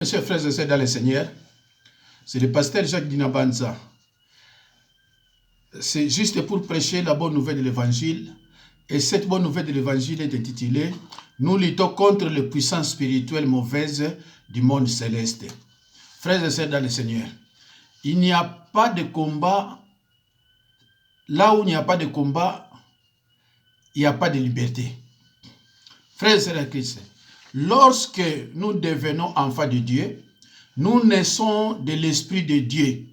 Chers frères et sœurs dans le Seigneur, c'est le pasteur Jacques Dinabanza. C'est juste pour prêcher la bonne nouvelle de l'Évangile. Et cette bonne nouvelle de l'Évangile est intitulée « Nous luttons contre les puissances spirituelles mauvaises du monde céleste ». Frères et sœurs dans le Seigneur, il n'y a pas de combat. Là où il n'y a pas de combat, il n'y a pas de liberté. Frères et sœurs en Christ, lorsque nous devenons enfants de Dieu, nous naissons de l'Esprit de Dieu.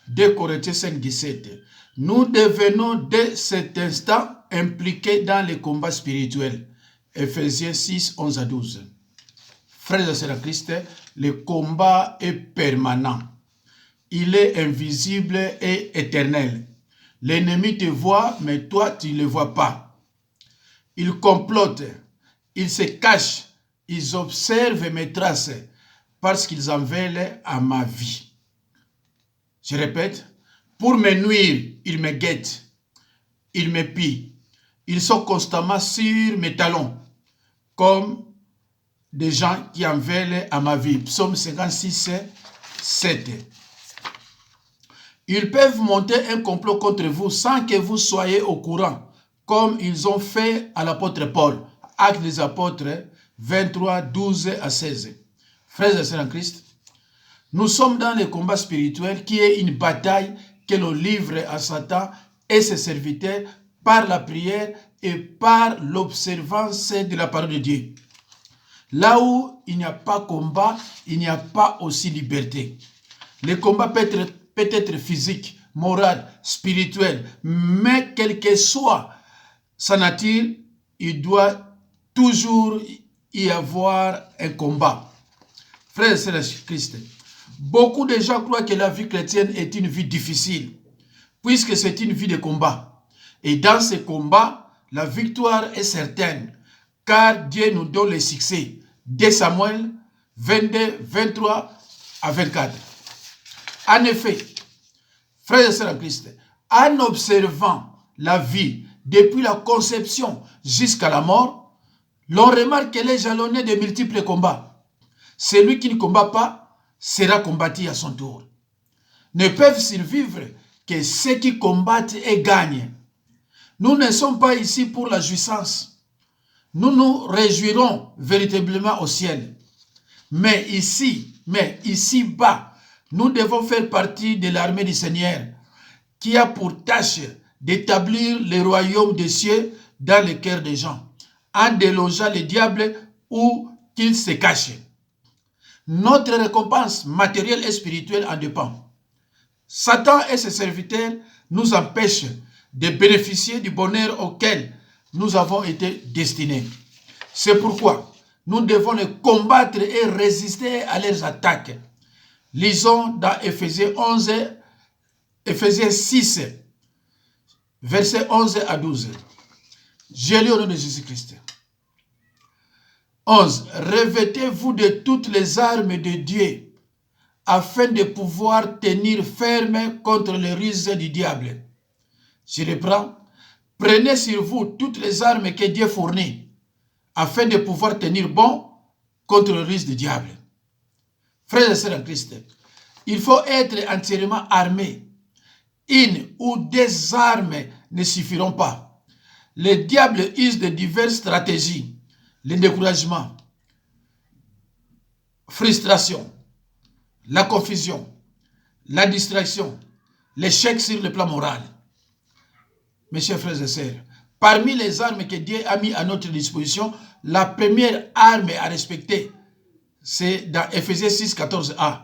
2 Corinthiens 5, 17. Nous devenons dès cet instant impliqués dans les combats spirituels. Ephésiens 6, 11 à 12. Frères et sœurs en Christ, le combat est permanent. Il est invisible et éternel. L'ennemi te voit, mais toi, tu ne le vois pas. Il complote, il se cache, ils observent mes traces parce qu'ils en veulent à ma vie. Je répète, pour me nuire, ils me guettent, ils me pillent. Ils sont constamment sur mes talons, comme des gens qui en veulent à ma vie. Psaume 56, 7. Ils peuvent monter un complot contre vous sans que vous soyez au courant, comme ils ont fait à l'apôtre Paul. Actes des apôtres 23, 12 à 16. Frères et sœurs en Christ, nous sommes dans le combat spirituel qui est une bataille que l'on livre à Satan et ses serviteurs par la prière et par l'observance de la parole de Dieu. Là où il n'y a pas combat, il n'y a pas aussi liberté. Le combat peut être physique, moral, spirituel, mais quelle que soit sa nature, il doit toujours y avoir un combat. Frères et sœurs en Christ, beaucoup de gens croient que la vie chrétienne est une vie difficile, puisque c'est une vie de combat. Et dans ce combat, la victoire est certaine, car Dieu nous donne le succès. 2 Samuel 22, 23 à 24. En effet, frères et sœurs en Christ, en observant la vie depuis la conception jusqu'à la mort, l'on remarque qu'elle est jalonnée de multiples combats. Celui qui ne combat pas sera combattu à son tour. Ne peuvent survivre que ceux qui combattent et gagnent. Nous ne sommes pas ici pour la jouissance. Nous nous réjouirons véritablement au ciel. Mais ici-bas, nous devons faire partie de l'armée du Seigneur, qui a pour tâche d'établir le royaume des cieux dans le cœur des gens, en délogeant le diable où qu'il se cache. Notre récompense matérielle et spirituelle en dépend. Satan et ses serviteurs nous empêchent de bénéficier du bonheur auquel nous avons été destinés. C'est pourquoi nous devons les combattre et résister à leurs attaques. Lisons dans Ephésiens 6, versets 11 à 12. Je lis au nom de Jésus-Christ. 11. Revêtez-vous de toutes les armes de Dieu, afin de pouvoir tenir ferme contre les ruses du diable. Je reprends. Prenez sur vous toutes les armes que Dieu fournit, afin de pouvoir tenir bon contre les ruses du diable. Frères et sœurs en Christ, il faut être entièrement armé. Une ou des armes ne suffiront pas. Le diable use de diverses stratégies. Le découragement, frustration, la confusion, la distraction, l'échec sur le plan moral. Mes chers frères et sœurs, parmi les armes que Dieu a mis à notre disposition, la première arme à respecter, c'est dans Ephésiens 6, 14a.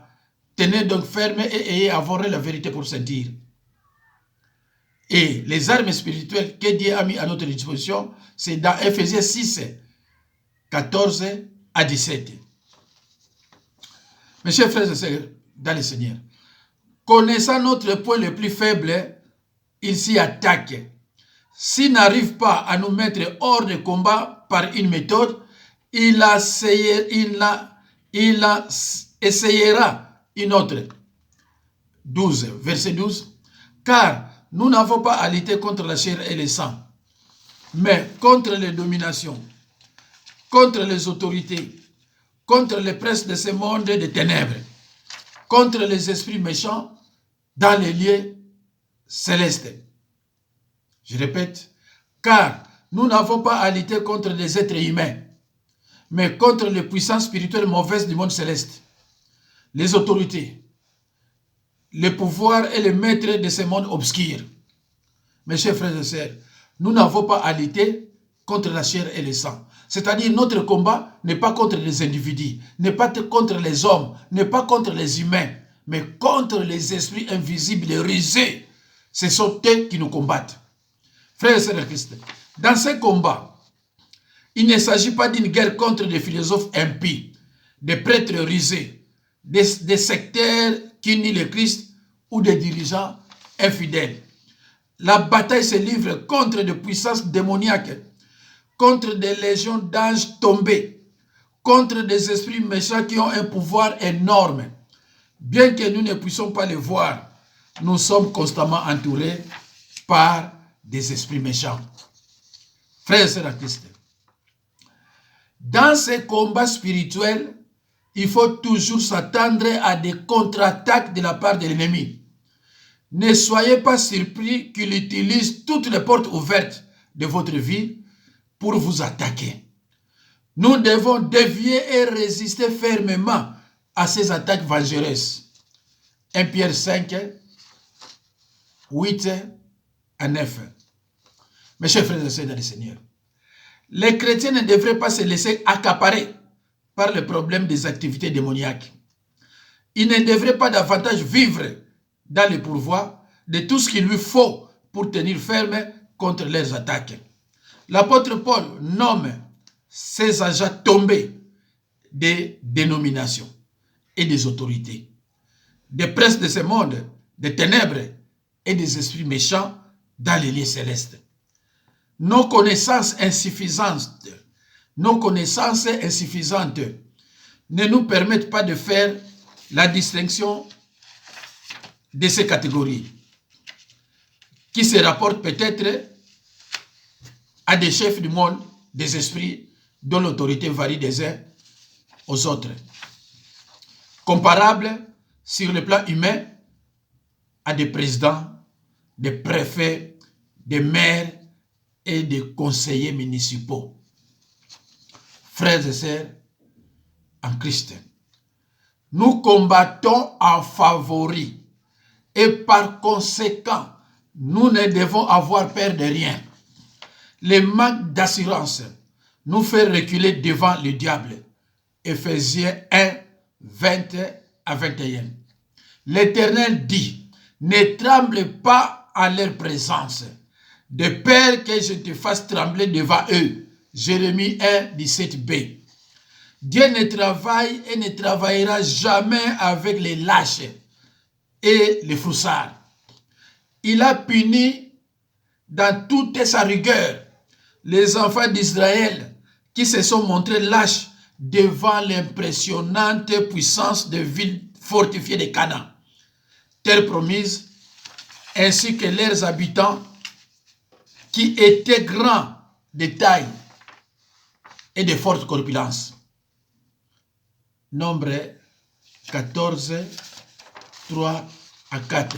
Tenez donc ferme et ayez avoré la vérité pour sentir. Et les armes spirituelles que Dieu a mis à notre disposition, c'est dans Ephésiens 6, 14 à 17. Mes chers frères et sœurs dans le Seigneur, connaissant notre point le plus faible, il s'y attaque. S'il n'arrive pas à nous mettre hors de combat par une méthode, il essayera une autre. 12, verset 12. Car nous n'avons pas à lutter contre la chair et le sang, mais contre les dominations, contre les autorités, contre les princes de ce monde de ténèbres, contre les esprits méchants dans les lieux célestes. Je répète, car nous n'avons pas à lutter contre les êtres humains, mais contre les puissances spirituelles mauvaises du monde céleste, les autorités, les pouvoirs et les maîtres de ce monde obscur. Mes chers frères et sœurs, nous n'avons pas à lutter contre la chair et le sang. C'est-à-dire notre combat n'est pas contre les individus, n'est pas contre les hommes, n'est pas contre les humains, mais contre les esprits invisibles et rusés. Ce sont eux qui nous combattent. Frères et sœurs de Christ, dans ce combat, il ne s'agit pas d'une guerre contre des philosophes impies, des prêtres rusés, des sectaires qui nient le Christ ou des dirigeants infidèles. La bataille se livre contre des puissances démoniaques, contre des légions d'anges tombés, contre des esprits méchants qui ont un pouvoir énorme. Bien que nous ne puissions pas les voir, nous sommes constamment entourés par des esprits méchants. Frères et sœurs en Christ, dans ces combats spirituels, il faut toujours s'attendre à des contre-attaques de la part de l'ennemi. Ne soyez pas surpris qu'il utilise toutes les portes ouvertes de votre vie pour vous attaquer. Nous devons dévier et résister fermement à ces attaques vengereuses. 1 Pierre 5, 8 à 9. Mes chers frères et sœurs dans le Seigneur, les chrétiens ne devraient pas se laisser accaparer par le problème des activités démoniaques. Ils ne devraient pas davantage vivre dans le pourvoi de tout ce qu'il lui faut pour tenir ferme contre leurs attaques. L'apôtre Paul nomme ces agents tombés des dénominations et des autorités, des princes de ce monde, des ténèbres et des esprits méchants dans les lieux célestes. Nos connaissances insuffisantes ne nous permettent pas de faire la distinction de ces catégories qui se rapportent peut-être à des chefs du monde, des esprits dont l'autorité varie des uns aux autres. Comparables sur le plan humain à des présidents, des préfets, des maires et des conseillers municipaux. Frères et sœurs en Christ, nous combattons en favori et par conséquent, nous ne devons avoir peur de rien. Le manque d'assurance nous fait reculer devant le diable. Éphésiens 1, 20 à 21. L'Éternel dit, ne tremble pas à leur présence, de peur que je te fasse trembler devant eux. Jérémie 1, 17b. Dieu ne travaille et ne travaillera jamais avec les lâches et les froussards. Il a puni dans toute sa rigueur les enfants d'Israël qui se sont montrés lâches devant l'impressionnante puissance des villes fortifiées de Canaan, terre promise, ainsi que leurs habitants qui étaient grands de taille et de forte corpulence. Nombre 14, 3 à 4.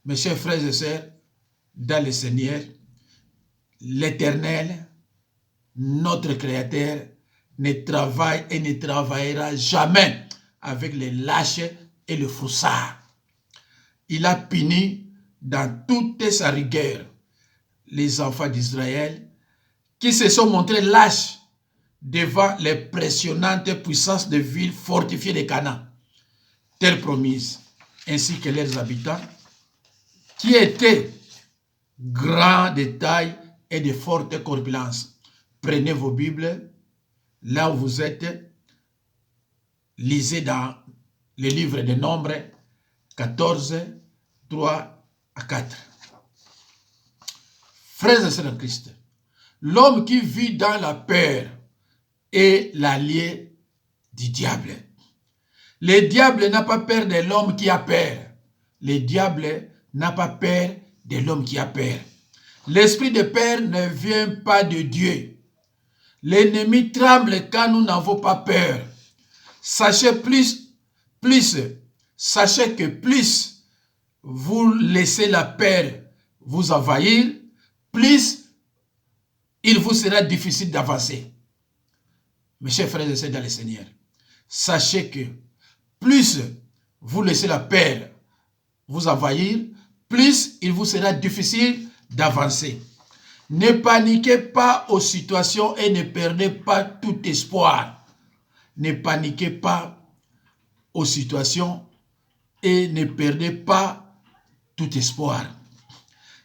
Mes chers frères et sœurs, dans le Seigneur, l'Éternel, notre Créateur, ne travaille et ne travaillera jamais avec les lâches et les froussards. Il a puni dans toute sa rigueur les enfants d'Israël qui se sont montrés lâches devant les impressionnantes puissances de villes fortifiées de Canaan, terre promise, ainsi que leurs habitants, qui étaient grands de taille et de forte corpulence. Prenez vos Bibles, là où vous êtes, lisez dans le livre des Nombres 14, 3 à 4. Frères et sœurs en Christ, l'homme qui vit dans la peur est l'allié du diable. Le diable n'a pas peur de l'homme qui a peur. Le diable n'a pas peur de l'homme qui a peur. L'esprit de peur ne vient pas de Dieu. L'ennemi tremble quand nous n'avons pas peur. Sachez sachez que plus vous laissez la peur vous envahir, plus il vous sera difficile d'avancer. Mes chers frères et sœurs dans le Seigneur, sachez que plus vous laissez la peur vous envahir, plus il vous sera difficile d'avancer. Ne paniquez pas aux situations et ne perdez pas tout espoir. Ne paniquez pas aux situations et ne perdez pas tout espoir.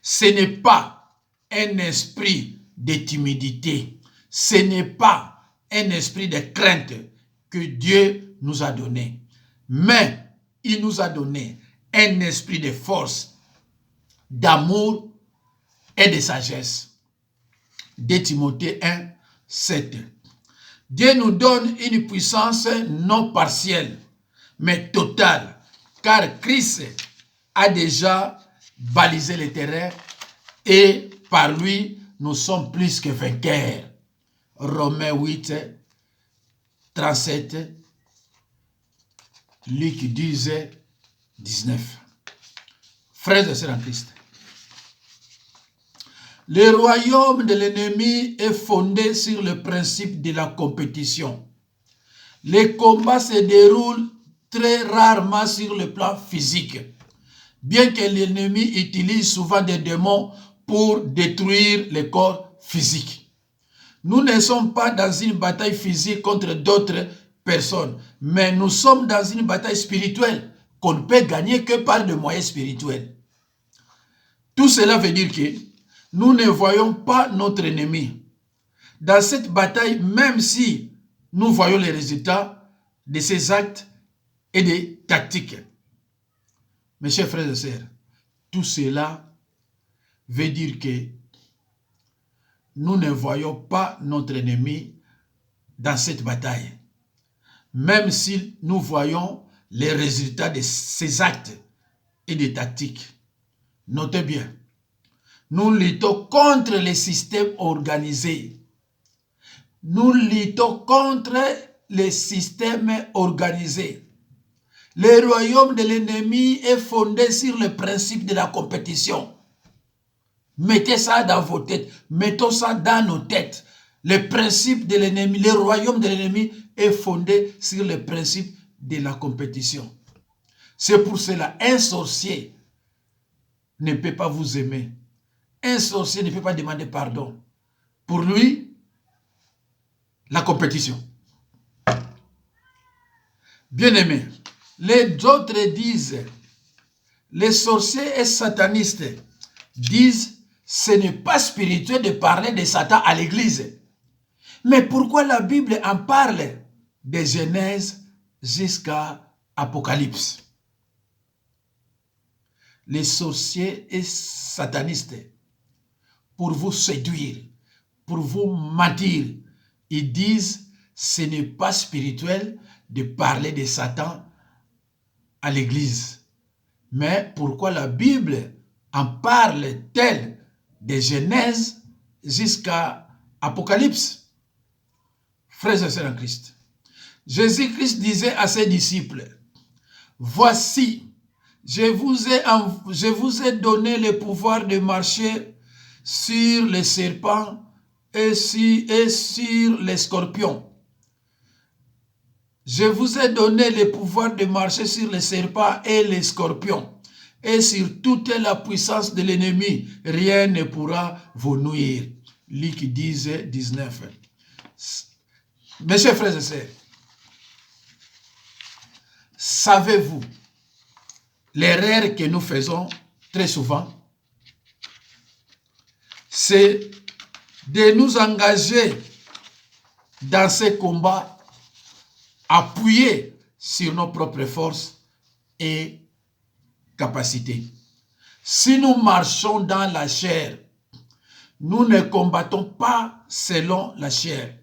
Ce n'est pas un esprit de timidité. Ce n'est pas un esprit de crainte que Dieu nous a donné. Mais il nous a donné un esprit de force, d'amour et de sagesse. 2 Timothée 1, 7. Dieu nous donne une puissance non partielle, mais totale, car Christ a déjà balisé le terrain et par lui, nous sommes plus que vainqueurs. Romains 8, 37, Luc 10, 19. Frères et sœurs en Christ, le royaume de l'ennemi est fondé sur le principe de la compétition. Les combats se déroulent très rarement sur le plan physique, bien que l'ennemi utilise souvent des démons pour détruire le corps physique. Nous ne sommes pas dans une bataille physique contre d'autres personnes, mais nous sommes dans une bataille spirituelle qu'on ne peut gagner que par des moyens spirituels. Tout cela veut dire que nous ne voyons pas notre ennemi. Dans cette bataille, même si nous voyons les résultats de ses actes et des tactiques. Mes chers frères et sœurs, tout cela veut dire que nous ne voyons pas notre ennemi dans cette bataille. Même si nous voyons les résultats de ses actes et des tactiques. Notez bien. Nous luttons contre les systèmes organisés. Nous luttons contre les systèmes organisés. Le royaume de l'ennemi est fondé sur le principe de la compétition. Mettez ça dans vos têtes. Mettons ça dans nos têtes. Le principe de l'ennemi, le royaume de l'ennemi est fondé sur le principe de la compétition. C'est pour cela, un sorcier ne peut pas vous aimer. Un sorcier ne peut pas demander pardon. Pour lui, la compétition. Bien-aimés, les autres disent, les sorciers et satanistes disent, ce n'est pas spirituel de parler de Satan à l'église. Mais pourquoi la Bible en parle de Genèse jusqu'à Apocalypse? Les sorciers et satanistes, pour vous séduire, pour vous mentir, ils disent ce n'est pas spirituel de parler de Satan à l'église. Mais pourquoi la Bible en parle-t-elle de Genèse jusqu'à Apocalypse? Frères et sœurs en Christ, Jésus-Christ disait à ses disciples, voici, je vous ai donné le pouvoir de marcher sur les serpents et sur les scorpions. Je vous ai donné le pouvoir de marcher sur les serpents et les scorpions. Et sur toute la puissance de l'ennemi, rien ne pourra vous nuire. Luc 10, 19. Mes chers frères et sœurs, savez-vous l'erreur que nous faisons très souvent? C'est de nous engager dans ces combats appuyés sur nos propres forces et capacités. Si nous marchons dans la chair, nous ne combattons pas selon la chair,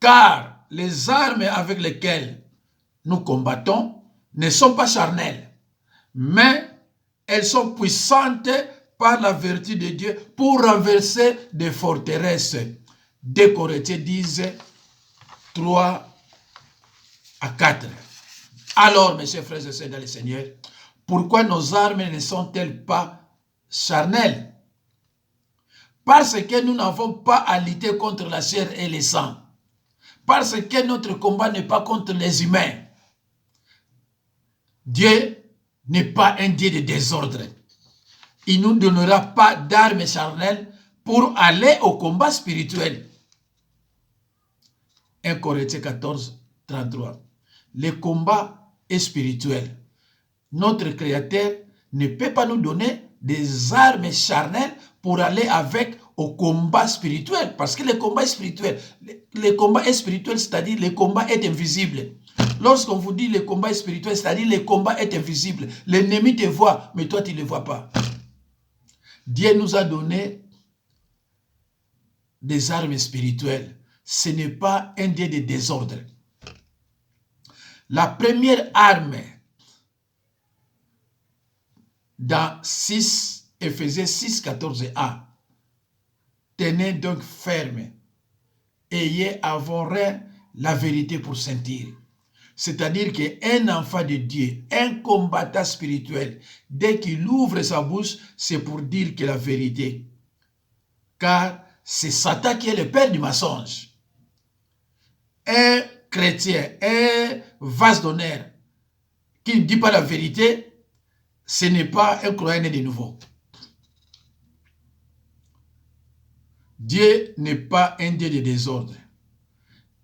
car les armes avec lesquelles nous combattons ne sont pas charnelles, mais elles sont puissantes par la vertu de Dieu pour renverser des forteresses. 2 Corinthiens 10, 3 à 4. Alors, mes chers frères et sœurs dans le Seigneur, pourquoi nos armes ne sont-elles pas charnelles? Parce que nous n'avons pas à lutter contre la chair et le sang. Parce que notre combat n'est pas contre les humains. Dieu n'est pas un Dieu de désordre. Il ne nous donnera pas d'armes charnelles pour aller au combat spirituel. 1 Corinthiens 14, 33. Le combat est spirituel. Notre Créateur ne peut pas nous donner des armes charnelles pour aller avec au combat spirituel. Parce que le combat est spirituel. Le combat est spirituel, c'est-à-dire le combat est invisible. Lorsqu'on vous dit le combat est spirituel, c'est-à-dire le combat est invisible. L'ennemi te voit, mais toi tu ne le vois pas. Dieu nous a donné des armes spirituelles. Ce n'est pas un Dieu de désordre. La première arme dans Éphésiens 6, 14a. Tenez donc ferme, ayez avant rien la vérité pour sentir. C'est-à-dire qu'un enfant de Dieu, un combattant spirituel, dès qu'il ouvre sa bouche, c'est pour dire que la vérité. Car c'est Satan qui est le père du mensonge. Un chrétien, un vase d'honneur, qui ne dit pas la vérité, ce n'est pas un croyant né de nouveau. Dieu n'est pas un Dieu de désordre.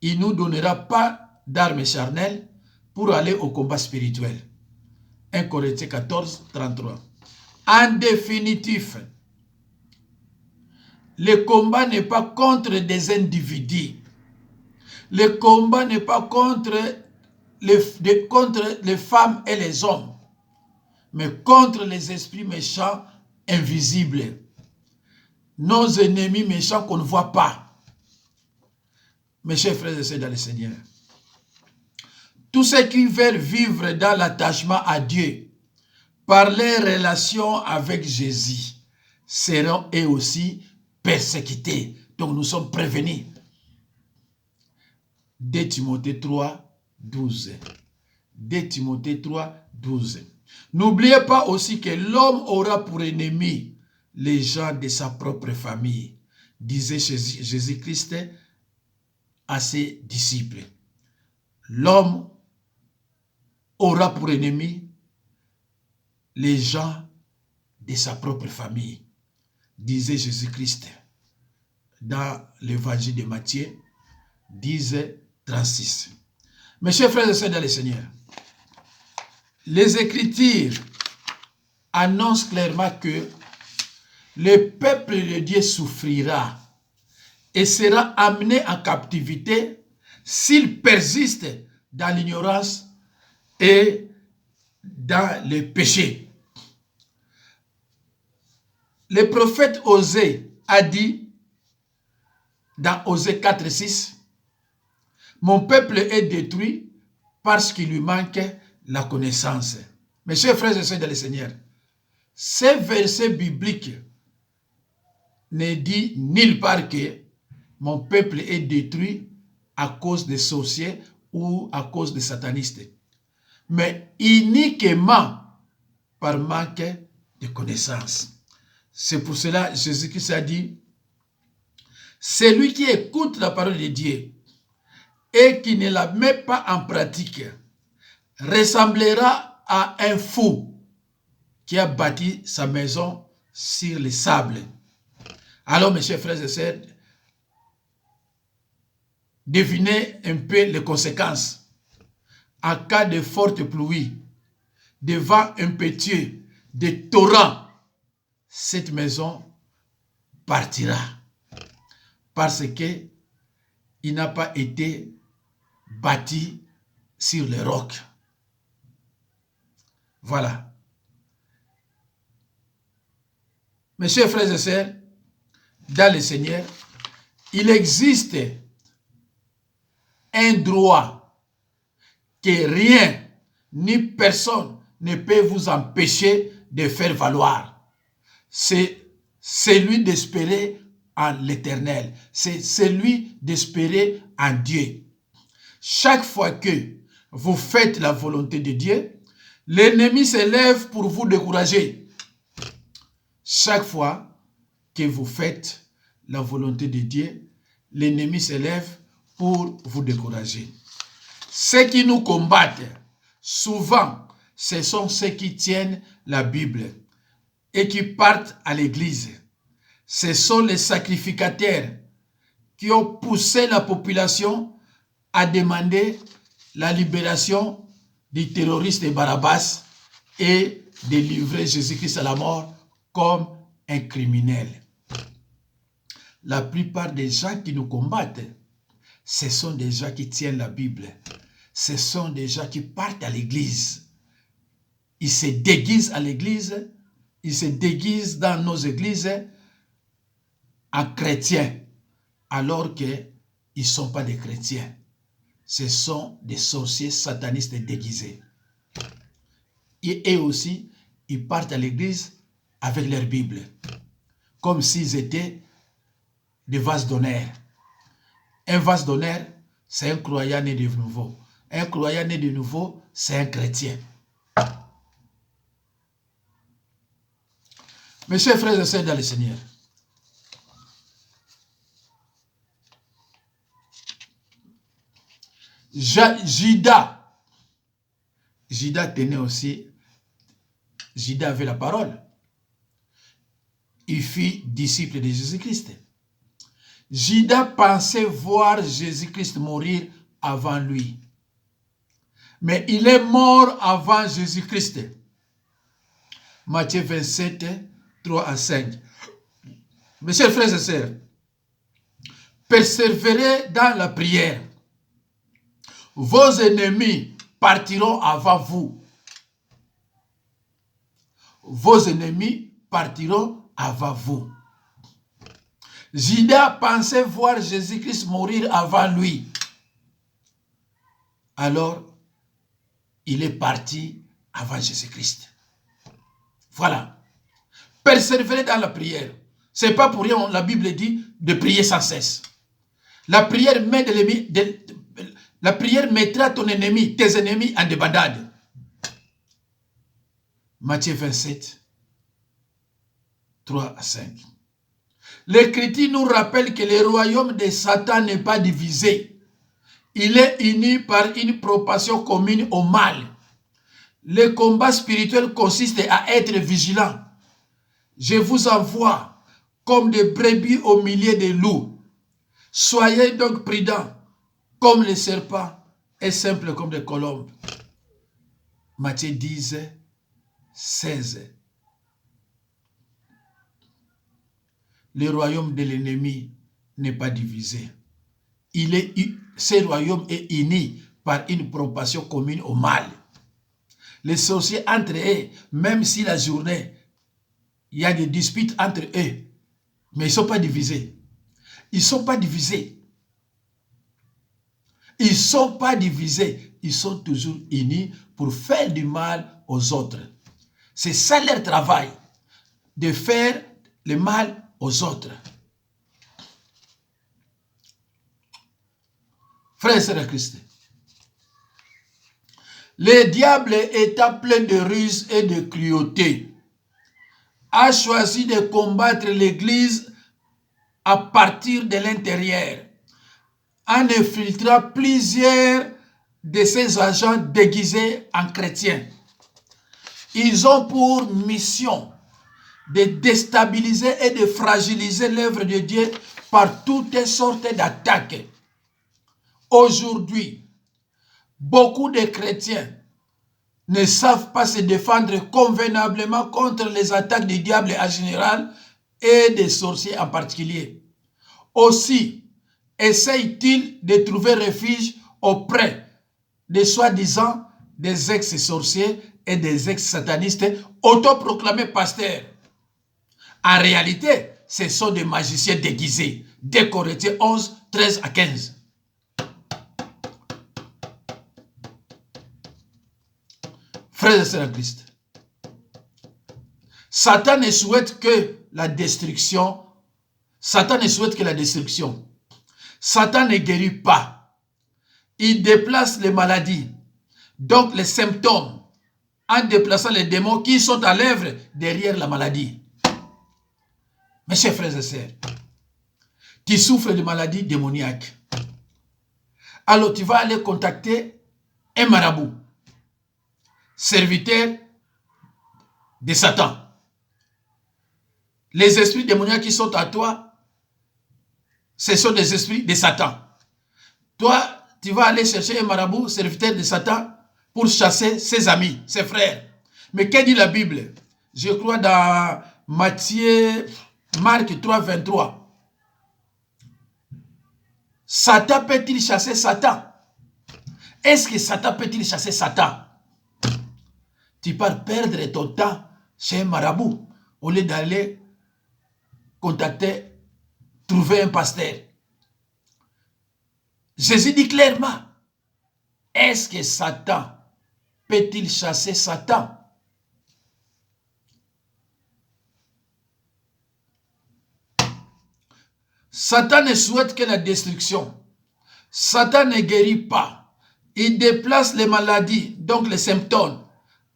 Il ne nous donnera pas d'armes charnelles pour aller au combat spirituel. 1 Corinthiens 14, 33. En définitif, le combat n'est pas contre des individus. Le combat n'est pas contre les femmes et les hommes, mais contre les esprits méchants invisibles. Nos ennemis méchants qu'on ne voit pas. Mes chers frères et sœurs dans le Seigneur, tous ceux qui veulent vivre dans l'attachement à Dieu par les relations avec Jésus seront eux aussi persécutés. Donc nous sommes prévenus. 2 Timothée 3, 12. 2 Timothée 3, 12. N'oubliez pas aussi que l'homme aura pour ennemi les gens de sa propre famille, disait Jésus-Christ à ses disciples. L'homme aura pour ennemi les gens de sa propre famille, disait Jésus-Christ dans l'évangile de Matthieu 10, 36. Mes chers frères et sœurs dans le Seigneur, les Écritures annoncent clairement que le peuple de Dieu souffrira et sera amené en captivité s'il persiste dans l'ignorance et dans le péché. Le prophète Osée a dit dans Osée 4, 6, « Mon peuple est détruit parce qu'il lui manque la connaissance. » Mes chers frères et sœurs dans le Seigneur, ces versets bibliques ne dit nulle part que mon peuple est détruit à cause des sorciers ou à cause des satanistes, mais uniquement par manque de connaissance. C'est pour cela Jésus-Christ a dit, celui qui écoute la parole de Dieu et qui ne la met pas en pratique ressemblera à un fou qui a bâti sa maison sur le sable. Alors, mes chers frères et sœurs, devinez un peu les conséquences. En cas de forte pluie, de vent impétueux, de torrents, cette maison partira. Parce qu'il n'a pas été bâti sur le roc. Voilà. Mes chers frères et sœurs, dans le Seigneur, il existe un droit que rien ni personne ne peut vous empêcher de faire valoir. C'est celui d'espérer en l'Éternel. C'est celui d'espérer en Dieu. Chaque fois que vous faites la volonté de Dieu, l'ennemi s'élève pour vous décourager. Chaque fois que vous faites la volonté de Dieu, l'ennemi s'élève pour vous décourager. Ceux qui nous combattent, souvent, ce sont ceux qui tiennent la Bible et qui partent à l'église. Ce sont les sacrificateurs qui ont poussé la population à demander la libération du terroriste Barabbas et de livrer Jésus-Christ à la mort comme un criminel. La plupart des gens qui nous combattent, ce sont des gens qui tiennent la Bible. Ce sont des gens qui partent à l'église. Ils se déguisent à l'église, ils se déguisent dans nos églises en chrétiens, alors qu'ils ne sont pas des chrétiens. Ce sont des sorciers satanistes déguisés. Et eux aussi, ils partent à l'église avec leur Bible, comme s'ils étaient des vases d'honneur. Un vase d'honneur, c'est un croyant né de nouveau. Un croyant né de nouveau, c'est un chrétien. Mes chers frères et sœurs dans le Seigneur, Judas tenait aussi, Judas avait la parole. Il fut disciple de Jésus-Christ. Judas pensait voir Jésus-Christ mourir avant lui. Mais il est mort avant Jésus-Christ. Matthieu 27, 3 à 5. Mes chers frères et sœurs, persévérez dans la prière. Vos ennemis partiront avant vous. Vos ennemis partiront avant vous. Judas pensait voir Jésus-Christ mourir avant lui. Alors, il est parti avant Jésus-Christ. Voilà. Persévérer dans la prière. Ce n'est pas pour rien, la Bible dit de prier sans cesse. La prière mettra ton ennemi, tes ennemis en débandade. Matthieu 27, 3 à 5. L'Écriture nous rappelle que le royaume de Satan n'est pas divisé. Il est uni par une proportion commune au mal. Le combat spirituel consiste à être vigilant. Je vous envoie comme des brebis au milieu des loups. Soyez donc prudents comme les serpents et simples comme des colombes. Matthieu 10, 16. Le royaume de l'ennemi n'est pas divisé. Ce royaume est uni par une proportion commune au mal. Les sorciers entre eux, même si la journée, il y a des disputes entre eux, mais ils ne sont pas divisés. Ils ne sont pas divisés. Ils ne sont pas divisés. Ils sont toujours unis pour faire du mal aux autres. C'est ça leur travail, de faire le mal aux autres. Frères et sœurs de Christ, le diable étant plein de ruses et de cruauté, a choisi de combattre l'Église à partir de l'intérieur, en infiltrant plusieurs de ses agents déguisés en chrétiens. Ils ont pour mission de déstabiliser et de fragiliser l'œuvre de Dieu par toutes sortes d'attaques. Aujourd'hui, beaucoup de chrétiens ne savent pas se défendre convenablement contre les attaques du diable en général et des sorciers en particulier. Aussi, essayent-ils de trouver refuge auprès des soi-disant des ex-sorciers et des ex-satanistes autoproclamés pasteurs. En réalité, ce sont des magiciens déguisés. 2 Corinthiens 11, 13 à 15. Frères et sœurs en Christ, Satan ne souhaite que la destruction, Satan ne souhaite que la destruction. Satan ne guérit pas. Il déplace les maladies, donc les symptômes, en déplaçant les démons qui sont à l'œuvre derrière la maladie. Mes chers frères et sœurs, tu souffres de maladies démoniaques. Alors tu vas aller contacter un marabout, serviteur de Satan. Les esprits démoniaques qui sont à toi, ce sont des esprits de Satan. Toi, tu vas aller chercher un marabout, serviteur de Satan, pour chasser ses amis, ses frères. Mais que dit la Bible? Je crois dans Marc 3, 23. Satan peut-il chasser Satan? Est-ce que Satan peut-il chasser Satan? Tu pars perdre ton temps chez un marabout au lieu d'aller contacter, trouver un pasteur. Jésus dit clairement, est-ce que Satan peut-il chasser Satan? Satan ne souhaite que la destruction. Satan ne guérit pas. Il déplace les maladies, donc les symptômes,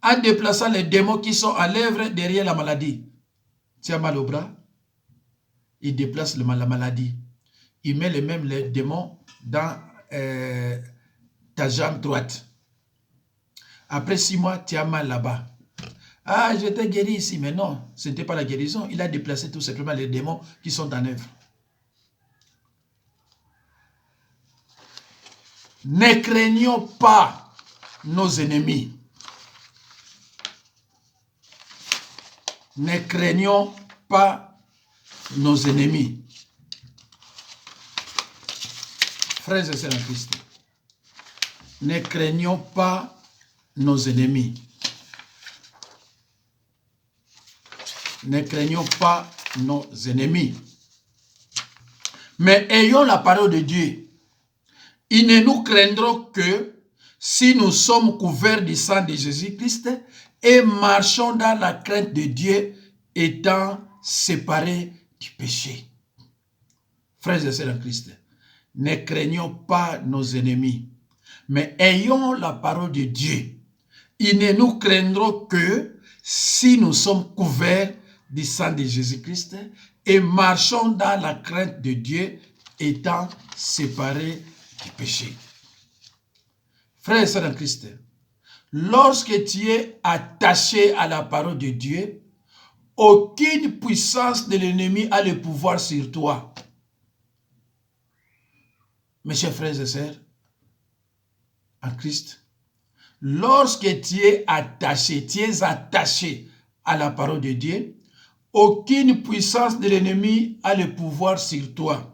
en déplaçant les démons qui sont à l'œuvre derrière la maladie. Tu as mal au bras? Il déplace la maladie. Il met les démons dans ta jambe droite. Après 6 mois, tu as mal là-bas. Ah, je t'ai guéri ici. Mais non, ce n'était pas la guérison. Il a déplacé tout simplement les démons qui sont en œuvre. Ne craignons pas nos ennemis. Ne craignons pas nos ennemis. Frères et sœurs en Christ, ne craignons pas nos ennemis. Ne craignons pas nos ennemis. Mais ayons la parole de Dieu. Ils ne nous craindront que si nous sommes couverts du sang de Jésus-Christ et marchons dans la crainte de Dieu, étant séparés du péché. Frères et sœurs en Christ, ne craignons pas nos ennemis, mais ayons la parole de Dieu. Ils ne nous craindront que si nous sommes couverts du sang de Jésus-Christ et marchons dans la crainte de Dieu, étant séparés du péché. Frères et sœurs en Christ, lorsque tu es attaché à la parole de Dieu, aucune puissance de l'ennemi a le pouvoir sur toi. Mes chers frères et sœurs en Christ, lorsque tu es attaché à la parole de Dieu, aucune puissance de l'ennemi a le pouvoir sur toi.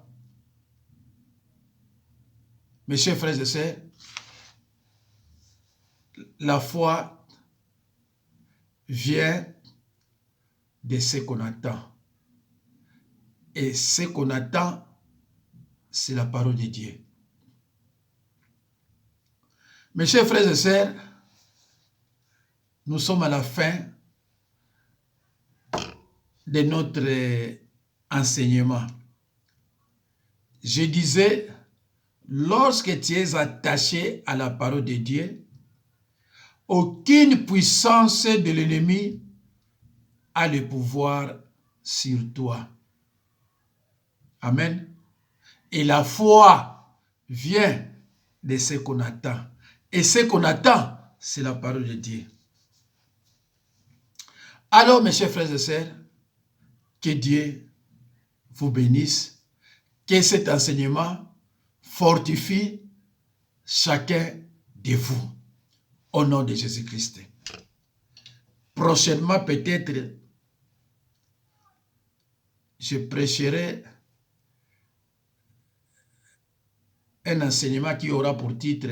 Mes chers frères et sœurs, la foi vient de ce qu'on attend. Et ce qu'on attend, c'est la parole de Dieu. Mes chers frères et sœurs, nous sommes à la fin de notre enseignement. Je disais, lorsque tu es attaché à la parole de Dieu, aucune puissance de l'ennemi a le pouvoir sur toi. Amen. Et la foi vient de ce qu'on attend. Et ce qu'on attend, c'est la parole de Dieu. Alors, mes chers frères et sœurs, que Dieu vous bénisse, que cet enseignement fortifie chacun de vous, au nom de Jésus-Christ. Prochainement, peut-être, je prêcherai un enseignement qui aura pour titre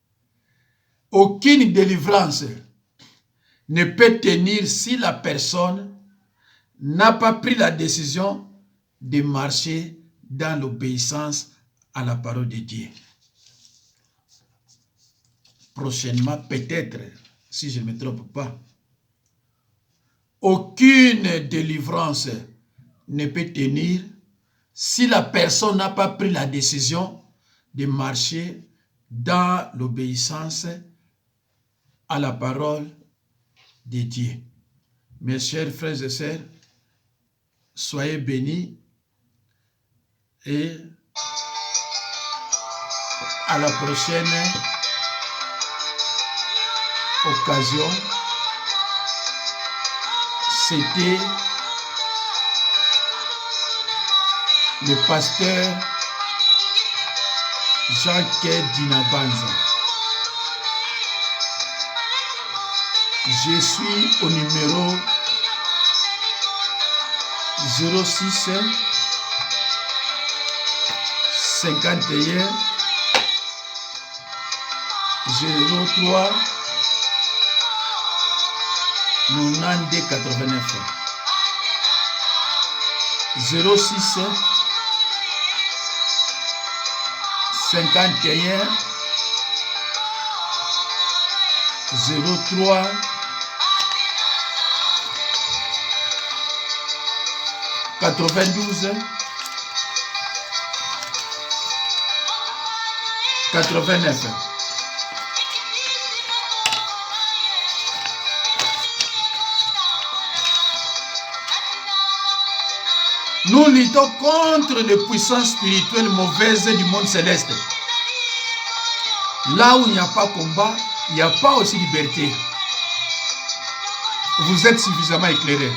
« Aucune délivrance ne peut tenir si la personne n'a pas pris la décision de marcher dans l'obéissance à la parole de Dieu. » Prochainement, peut-être, si je ne me trompe pas, aucune délivrance ne peut tenir si la personne n'a pas pris la décision de marcher dans l'obéissance à la parole de Dieu. Mes chers frères et sœurs, soyez bénis et à la prochaine occasion. C'était le pasteur Jacques Dinabanza. Je suis au numéro 06 51 03 92 89. 06 51 03 92 89. Nous luttons contre les puissances spirituelles mauvaises du monde céleste. Là où il n'y a pas combat, il n'y a pas aussi liberté. Vous êtes suffisamment éclairés.